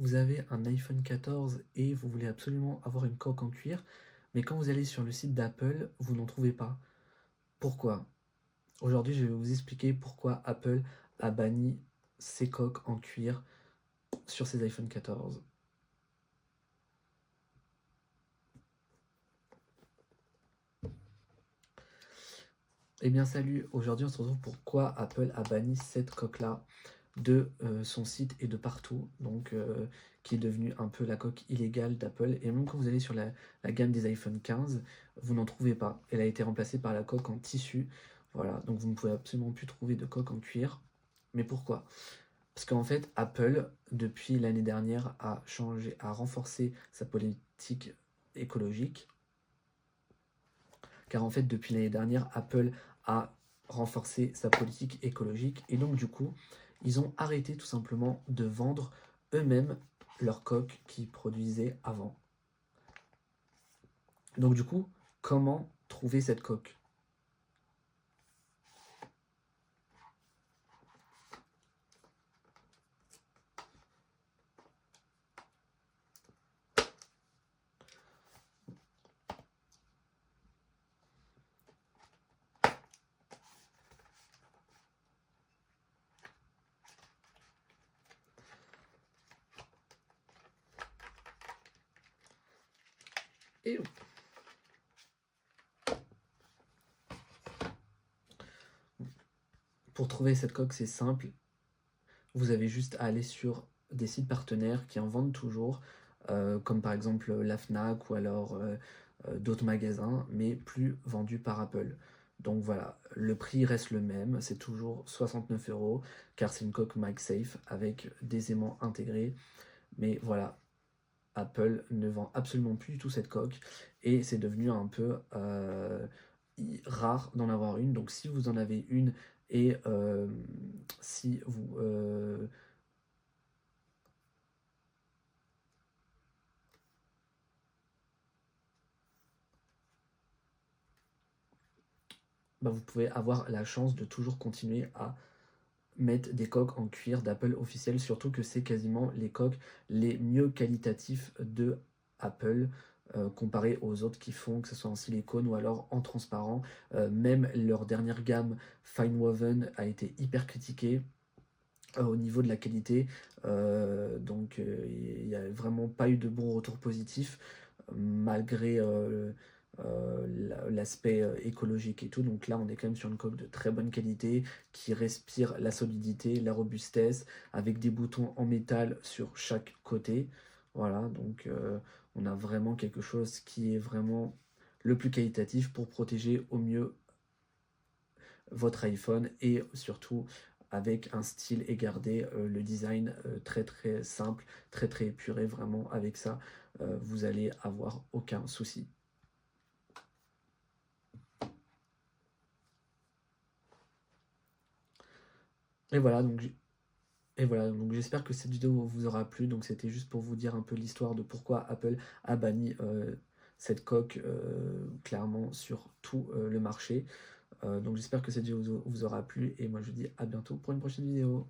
vous avez un iPhone 14 et vous voulez absolument avoir une coque en cuir, mais quand vous allez sur le site d'Apple, vous n'en trouvez pas. Pourquoi? Aujourd'hui, je vais vous expliquer pourquoi Apple a banni ses coques en cuir sur ses iPhone 14. Eh bien salut, aujourd'hui on se retrouve pourquoi Apple a banni cette coque-là de son site et de partout, donc qui est devenue un peu la coque illégale d'Apple. Et même quand vous allez sur la gamme des iPhone 15, vous n'en trouvez pas. Elle a été remplacée par la coque en tissu. Voilà, donc vous ne pouvez absolument plus trouver de coque en cuir. Mais pourquoi? Parce qu'en fait, Apple, depuis l'année dernière, a changé, a renforcé sa politique écologique. Car en fait, depuis l'année dernière, Apple a renforcé sa politique écologique. Et donc, du coup, ils ont arrêté tout simplement de vendre eux-mêmes leurs coques qu'ils produisaient avant. Donc, du coup, comment trouver cette coque? Et pour trouver cette coque, c'est simple. Vous avez juste à aller sur des sites partenaires qui en vendent toujours, comme par exemple la Fnac ou alors d'autres magasins, mais plus vendus par Apple. Donc voilà, le prix reste le même, c'est toujours 69 €, car c'est une coque MagSafe avec des aimants intégrés. Mais voilà, Apple ne vend absolument plus du tout cette coque, et c'est devenu un peu rare d'en avoir une. Donc si vous en avez une, et si vous bah, vous pouvez avoir la chance de toujours continuer à mettre des coques en cuir d'Apple officiel, surtout que c'est quasiment les coques les mieux qualitatifs de Apple, comparé aux autres qui font, que ce soit en silicone ou alors en transparent. Même leur dernière gamme Fine Woven a été hyper critiquée au niveau de la qualité, donc il n'y a vraiment pas eu de bons retours positifs, malgré l'aspect écologique et tout. Donc là, on est quand même sur une coque de très bonne qualité qui respire la solidité, la robustesse, avec des boutons en métal sur chaque côté. Voilà, donc on a vraiment quelque chose qui est vraiment le plus qualitatif pour protéger au mieux votre iPhone, et surtout avec un style et garder le design très très simple, très très épuré. Vraiment, avec ça, vous allez avoir aucun souci. Et voilà, donc j'espère que cette vidéo vous aura plu. Donc c'était juste pour vous dire un peu l'histoire de pourquoi Apple a banni cette coque clairement sur tout le marché. Donc j'espère que cette vidéo vous aura plu, et moi je vous dis à bientôt pour une prochaine vidéo.